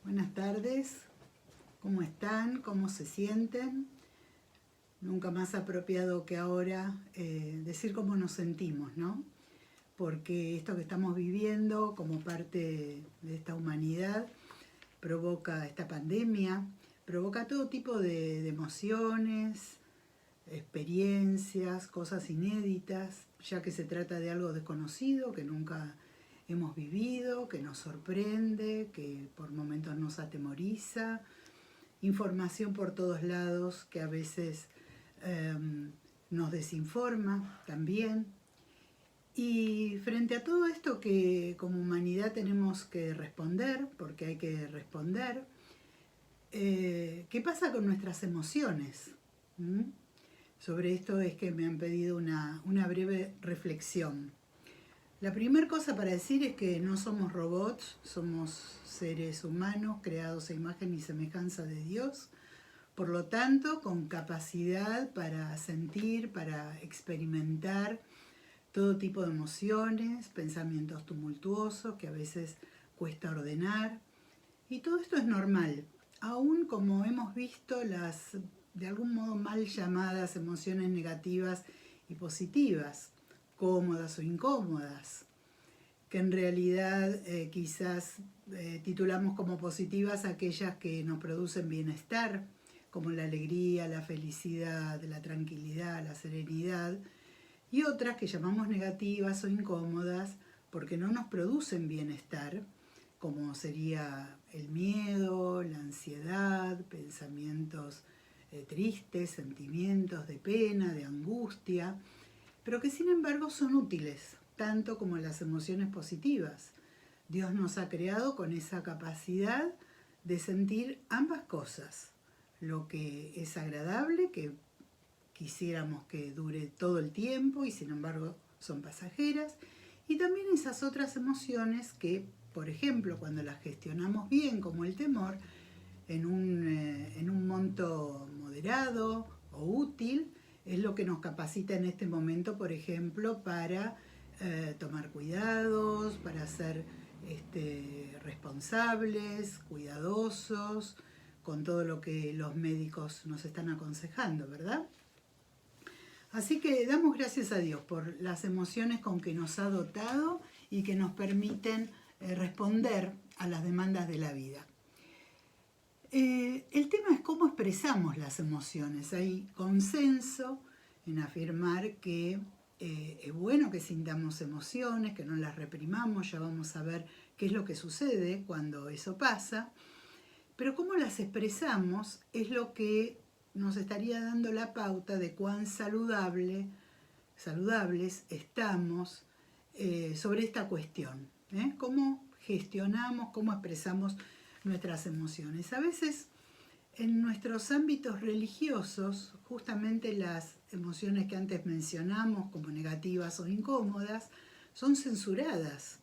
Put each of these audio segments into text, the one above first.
Buenas tardes, ¿cómo están? ¿Cómo se sienten? Nunca más apropiado que ahora decir cómo nos sentimos, ¿no? Porque esto que estamos viviendo como parte de esta humanidad provoca esta pandemia, provoca todo tipo de emociones, experiencias, cosas inéditas, ya que se trata de algo desconocido que nunca hemos vivido, que nos sorprende, que por momentos nos atemoriza, información por todos lados que a veces nos desinforma también. Y frente a todo esto que como humanidad tenemos que responder, porque hay que responder, ¿qué pasa con nuestras emociones? Sobre esto es que me han pedido una breve reflexión. La primera cosa para decir es que no somos robots, somos seres humanos creados a imagen y semejanza de Dios, por lo tanto con capacidad para sentir, para experimentar todo tipo de emociones, pensamientos tumultuosos que a veces cuesta ordenar, y todo esto es normal, aún como hemos visto las de algún modo mal llamadas emociones negativas y positivas, cómodas o incómodas, que en realidad quizás titulamos como positivas aquellas que nos producen bienestar, como la alegría, la felicidad, la tranquilidad, la serenidad, y otras que llamamos negativas o incómodas porque no nos producen bienestar, como sería el miedo, la ansiedad, pensamientos tristes, sentimientos de pena, de angustia, pero que sin embargo son útiles, tanto como las emociones positivas. Dios nos ha creado con esa capacidad de sentir ambas cosas, lo que es agradable, que quisiéramos que dure todo el tiempo y sin embargo son pasajeras, y también esas otras emociones que, por ejemplo, cuando las gestionamos bien, como el temor, en un monto moderado o útil, es lo que nos capacita en este momento, por ejemplo, para tomar cuidados, para ser responsables, cuidadosos, con todo lo que los médicos nos están aconsejando, ¿verdad? Así que damos gracias a Dios por las emociones con que nos ha dotado y que nos permiten responder a las demandas de la vida. El tema es cómo expresamos las emociones. Hay consenso en afirmar que es bueno que sintamos emociones, que no las reprimamos, ya vamos a ver qué es lo que sucede cuando eso pasa, pero cómo las expresamos es lo que nos estaría dando la pauta de cuán saludables estamos sobre esta cuestión. Cómo gestionamos, cómo expresamos nuestras emociones. A veces en nuestros ámbitos religiosos, justamente las emociones que antes mencionamos como negativas o incómodas, son censuradas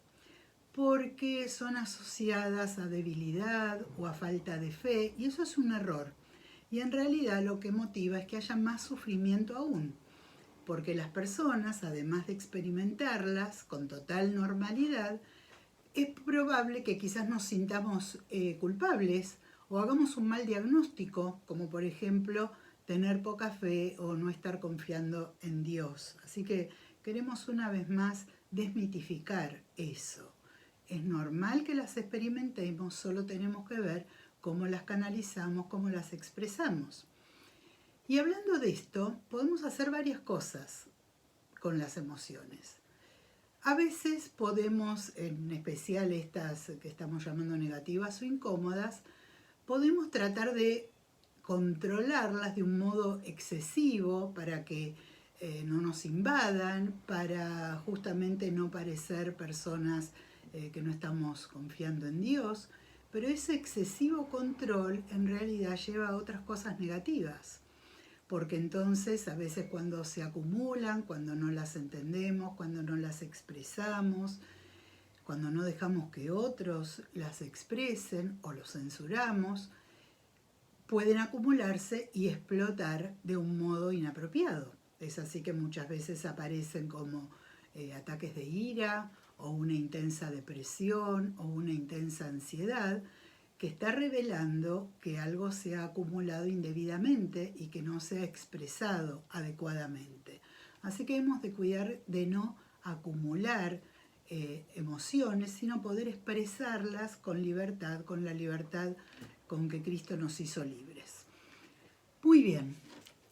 porque son asociadas a debilidad o a falta de fe, y eso es un error. Y en realidad lo que motiva es que haya más sufrimiento aún, porque las personas, además de experimentarlas con total normalidad, es probable que quizás nos sintamos culpables o hagamos un mal diagnóstico, como por ejemplo tener poca fe o no estar confiando en Dios. Así que queremos una vez más desmitificar eso. Es normal que las experimentemos, solo tenemos que ver cómo las canalizamos, cómo las expresamos. Y hablando de esto, podemos hacer varias cosas con las emociones. A veces podemos, en especial estas que estamos llamando negativas o incómodas, podemos tratar de controlarlas de un modo excesivo para que no nos invadan, para justamente no parecer personas que no estamos confiando en Dios, pero ese excesivo control en realidad lleva a otras cosas negativas, porque entonces a veces cuando se acumulan, cuando no las entendemos, cuando no las expresamos, cuando no dejamos que otros las expresen o los censuramos, pueden acumularse y explotar de un modo inapropiado. Es así que muchas veces aparecen como ataques de ira o una intensa depresión o una intensa ansiedad que está revelando que algo se ha acumulado indebidamente y que no se ha expresado adecuadamente. Así que hemos de cuidar de no acumular emociones, sino poder expresarlas con libertad, con la libertad con que Cristo nos hizo libres. Muy bien,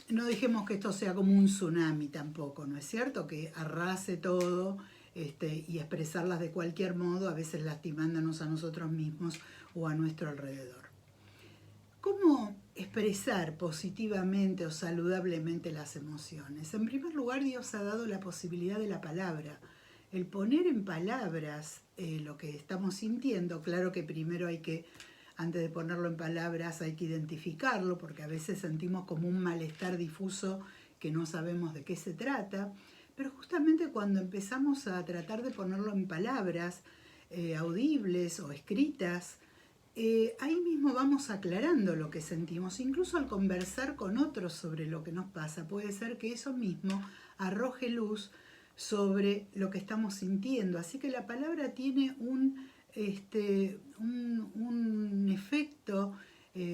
no dejemos que esto sea como un tsunami tampoco, ¿no es cierto? Que arrase todo y expresarlas de cualquier modo, a veces lastimándonos a nosotros mismos o a nuestro alrededor. ¿Cómo expresar positivamente o saludablemente las emociones? En primer lugar, Dios ha dado la posibilidad de la palabra. El poner en palabras lo que estamos sintiendo, claro que primero hay que, antes de ponerlo en palabras, hay que identificarlo, porque a veces sentimos como un malestar difuso que no sabemos de qué se trata, pero justamente cuando empezamos a tratar de ponerlo en palabras audibles o escritas, ahí mismo vamos aclarando lo que sentimos, incluso al conversar con otros sobre lo que nos pasa, puede ser que eso mismo arroje luz sobre lo que estamos sintiendo. Así que la palabra tiene un efecto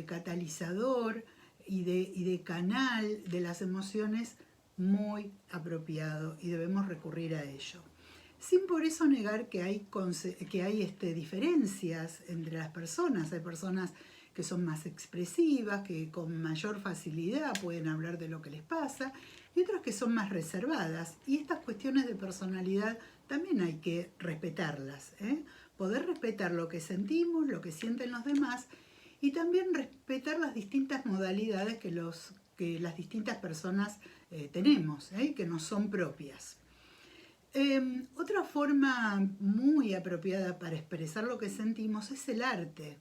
catalizador y de canal de las emociones muy apropiado y debemos recurrir a ello. Sin por eso negar que hay diferencias entre las personas. Hay personas que son más expresivas, que con mayor facilidad pueden hablar de lo que les pasa, y otras que son más reservadas. Y estas cuestiones de personalidad también hay que respetarlas, poder respetar lo que sentimos, lo que sienten los demás, y también respetar las distintas modalidades que las distintas personas tenemos, que nos son propias. Otra forma muy apropiada para expresar lo que sentimos es el arte.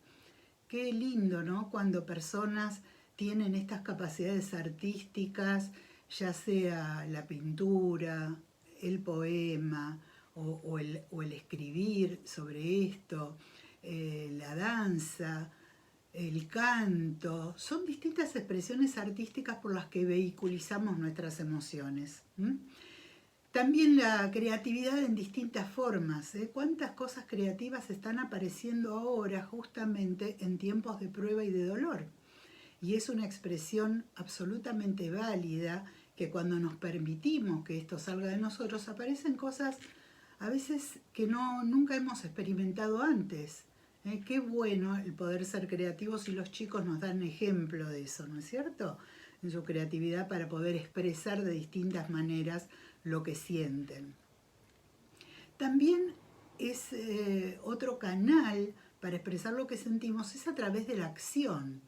Qué lindo, ¿no? Cuando personas tienen estas capacidades artísticas, ya sea la pintura, el poema o el escribir sobre esto, la danza, el canto, son distintas expresiones artísticas por las que vehiculizamos nuestras emociones. También la creatividad en distintas formas. ¿Cuántas cosas creativas están apareciendo ahora justamente en tiempos de prueba y de dolor? Y es una expresión absolutamente válida que cuando nos permitimos que esto salga de nosotros, aparecen cosas a veces que nunca hemos experimentado antes. Qué bueno el poder ser creativos y los chicos nos dan ejemplo de eso, ¿no es cierto? En su creatividad para poder expresar de distintas maneras lo que sienten. También es otro canal para expresar lo que sentimos es a través de la acción.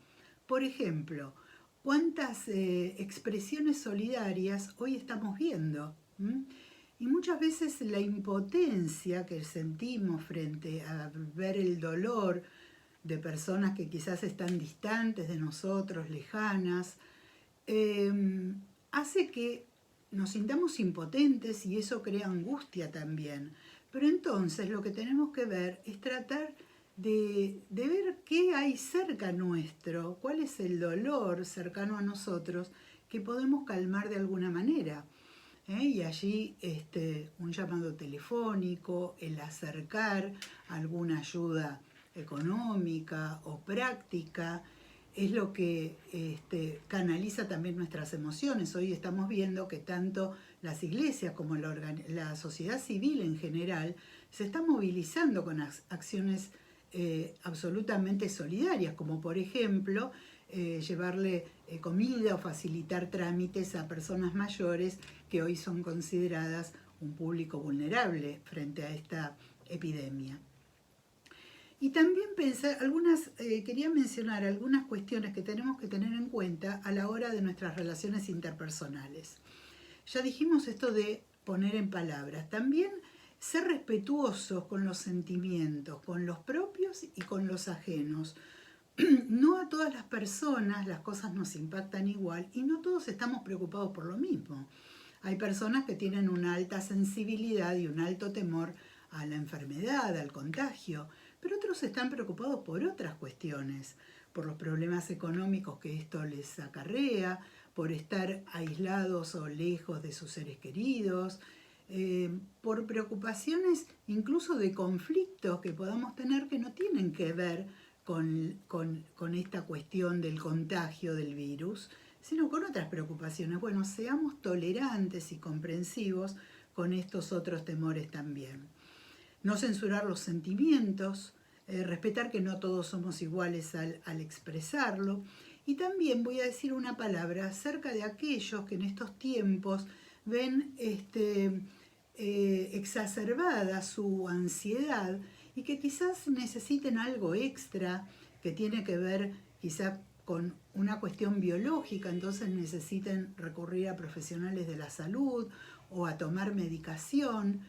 Por ejemplo, ¿cuántas expresiones solidarias hoy estamos viendo? Y muchas veces la impotencia que sentimos frente a ver el dolor de personas que quizás están distantes de nosotros, lejanas, hace que nos sintamos impotentes y eso crea angustia también. Pero entonces lo que tenemos que ver es tratar de ver qué hay cerca nuestro, cuál es el dolor cercano a nosotros que podemos calmar de alguna manera. Y allí un llamado telefónico, el acercar alguna ayuda económica o práctica, es lo que canaliza también nuestras emociones. Hoy estamos viendo que tanto las iglesias como la sociedad civil en general se está movilizando con acciones absolutamente solidarias, como por ejemplo llevarle comida o facilitar trámites a personas mayores que hoy son consideradas un público vulnerable frente a esta epidemia. Y también quería mencionar algunas cuestiones que tenemos que tener en cuenta a la hora de nuestras relaciones interpersonales. Ya dijimos esto de poner en palabras. También ser respetuosos con los sentimientos, con los propios y con los ajenos. No a todas las personas las cosas nos impactan igual y no todos estamos preocupados por lo mismo. Hay personas que tienen una alta sensibilidad y un alto temor a la enfermedad, al contagio, pero otros están preocupados por otras cuestiones, por los problemas económicos que esto les acarrea, por estar aislados o lejos de sus seres queridos, por preocupaciones incluso de conflictos que podamos tener que no tienen que ver con esta cuestión del contagio del virus, sino con otras preocupaciones. Bueno, seamos tolerantes y comprensivos con estos otros temores también. No censurar los sentimientos, respetar que no todos somos iguales al expresarlo. Y también voy a decir una palabra acerca de aquellos que en estos tiempos ven exacerbada su ansiedad y que quizás necesiten algo extra que tiene que ver quizás con una cuestión biológica, entonces necesiten recurrir a profesionales de la salud o a tomar medicación,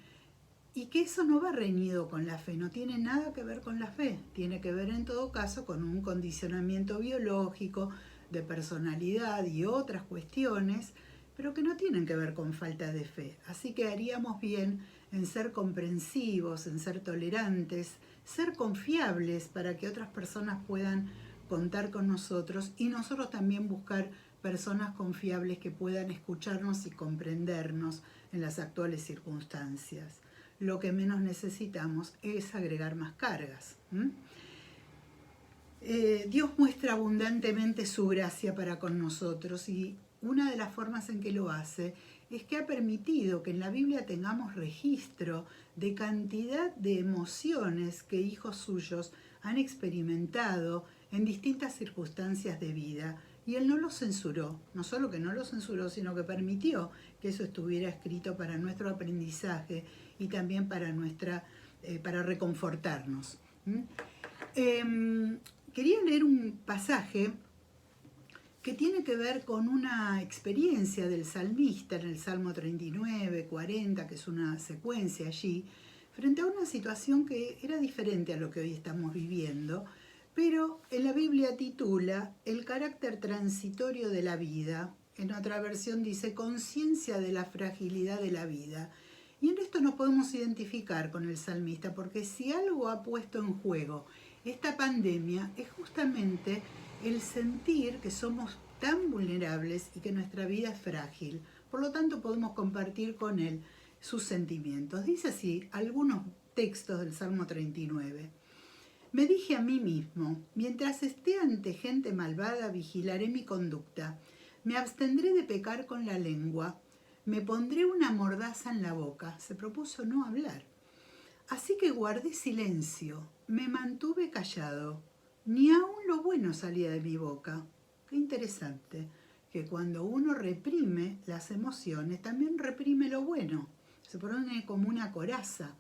y que eso no va reñido con la fe, no tiene nada que ver con la fe, tiene que ver en todo caso con un condicionamiento biológico, de personalidad y otras cuestiones, pero que no tienen que ver con falta de fe. Así que haríamos bien en ser comprensivos, en ser tolerantes, ser confiables para que otras personas puedan contar con nosotros y nosotros también buscar personas confiables que puedan escucharnos y comprendernos en las actuales circunstancias. Lo que menos necesitamos es agregar más cargas. Dios muestra abundantemente su gracia para con nosotros y una de las formas en que lo hace es que ha permitido que en la Biblia tengamos registro de cantidad de emociones que hijos suyos han experimentado en distintas circunstancias de vida. Y Él no lo censuró, no solo que no lo censuró, sino que permitió que eso estuviera escrito para nuestro aprendizaje y también para reconfortarnos. Quería leer un pasaje que tiene que ver con una experiencia del salmista en el Salmo 39, 40, que es una secuencia allí, frente a una situación que era diferente a lo que hoy estamos viviendo, pero en la Biblia titula El carácter transitorio de la vida. En otra versión dice conciencia de la fragilidad de la vida. Y en esto nos podemos identificar con el salmista, porque si algo ha puesto en juego esta pandemia es justamente el sentir que somos tan vulnerables y que nuestra vida es frágil. Por lo tanto, podemos compartir con él sus sentimientos. Dice así algunos textos del Salmo 39. Me dije a mí mismo, mientras esté ante gente malvada, vigilaré mi conducta. Me abstendré de pecar con la lengua. Me pondré una mordaza en la boca. Se propuso no hablar. Así que guardé silencio, me mantuve callado. Ni aun lo bueno salía de mi boca. Qué interesante, que cuando uno reprime las emociones, también reprime lo bueno. Se pone como una coraza.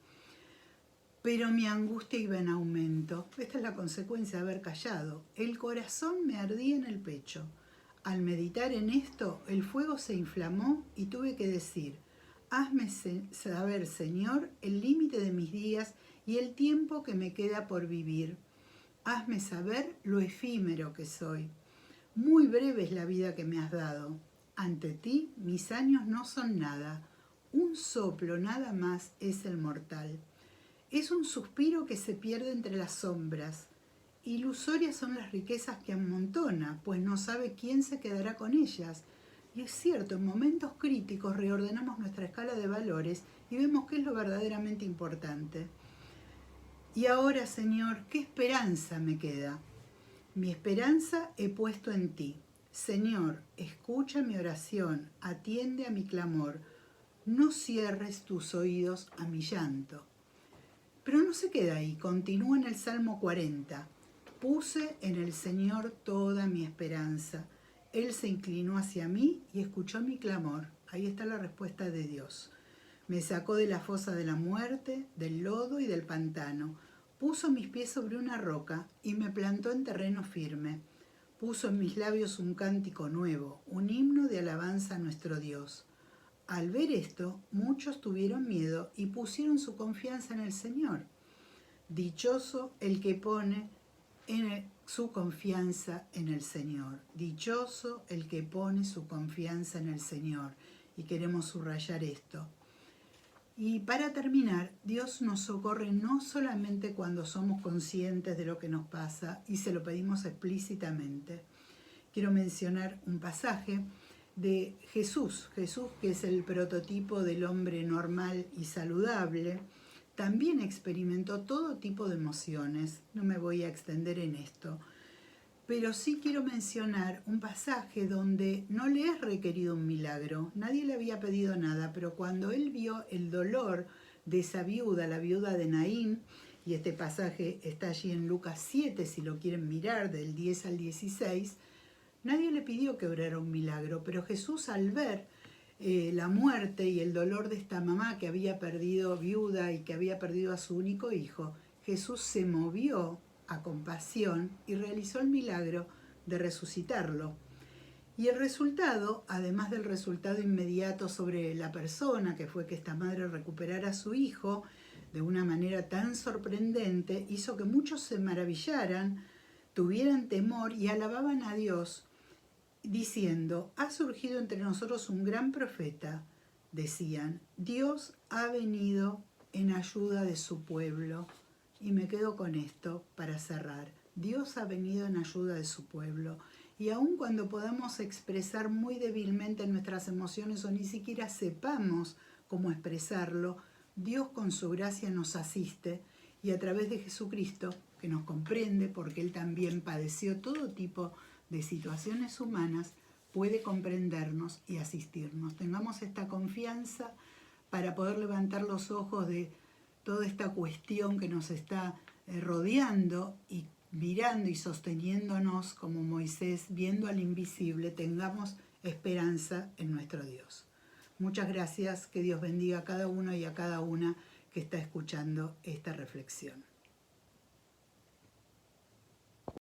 Pero mi angustia iba en aumento. Esta es la consecuencia de haber callado. El corazón me ardía en el pecho. Al meditar en esto, el fuego se inflamó y tuve que decir: hazme saber, Señor, el límite de mis días y el tiempo que me queda por vivir. Hazme saber lo efímero que soy. Muy breve es la vida que me has dado. Ante ti mis años no son nada. Un soplo nada más es el mortal. Es un suspiro que se pierde entre las sombras. Ilusorias son las riquezas que amontona, pues no sabe quién se quedará con ellas. Y es cierto, en momentos críticos reordenamos nuestra escala de valores y vemos qué es lo verdaderamente importante. Y ahora, Señor, ¿qué esperanza me queda? Mi esperanza he puesto en ti. Señor, escucha mi oración, atiende a mi clamor. No cierres tus oídos a mi llanto. Pero no se queda ahí, continúa en el Salmo 40. Puse en el Señor toda mi esperanza. Él se inclinó hacia mí y escuchó mi clamor. Ahí está la respuesta de Dios. Me sacó de la fosa de la muerte, del lodo y del pantano. Puso mis pies sobre una roca y me plantó en terreno firme. Puso en mis labios un cántico nuevo, un himno de alabanza a nuestro Dios. Al ver esto, muchos tuvieron miedo y pusieron su confianza en el Señor. Dichoso el que pone su confianza en el Señor. Dichoso el que pone su confianza en el Señor. Y queremos subrayar esto. Y para terminar, Dios nos socorre no solamente cuando somos conscientes de lo que nos pasa y se lo pedimos explícitamente. Quiero mencionar un pasaje de Jesús que es el prototipo del hombre normal y saludable, también experimentó todo tipo de emociones. No me voy a extender en esto, pero sí quiero mencionar un pasaje donde no le es requerido un milagro, nadie le había pedido nada, pero cuando él vio el dolor de esa viuda, la viuda de Naín, y este pasaje está allí en Lucas 7, si lo quieren mirar, del 10 al 16, nadie le pidió que obrara un milagro, pero Jesús, al ver la muerte y el dolor de esta mamá que había perdido, viuda, y que había perdido a su único hijo, Jesús se movió a compasión y realizó el milagro de resucitarlo. Y el resultado, además del resultado inmediato sobre la persona, que fue que esta madre recuperara a su hijo de una manera tan sorprendente, hizo que muchos se maravillaran, tuvieran temor y alababan a Dios, diciendo: ha surgido entre nosotros un gran profeta. Decían: Dios ha venido en ayuda de su pueblo. Y me quedo con esto para cerrar. Dios ha venido en ayuda de su pueblo. Y aun cuando podamos expresar muy débilmente nuestras emociones o ni siquiera sepamos cómo expresarlo, Dios con su gracia nos asiste, y a través de Jesucristo, que nos comprende porque Él también padeció todo tipo de situaciones humanas, puede comprendernos y asistirnos. Tengamos esta confianza para poder levantar los ojos de toda esta cuestión que nos está rodeando, y mirando y sosteniéndonos como Moisés, viendo al invisible, tengamos esperanza en nuestro Dios. Muchas gracias, que Dios bendiga a cada uno y a cada una que está escuchando esta reflexión.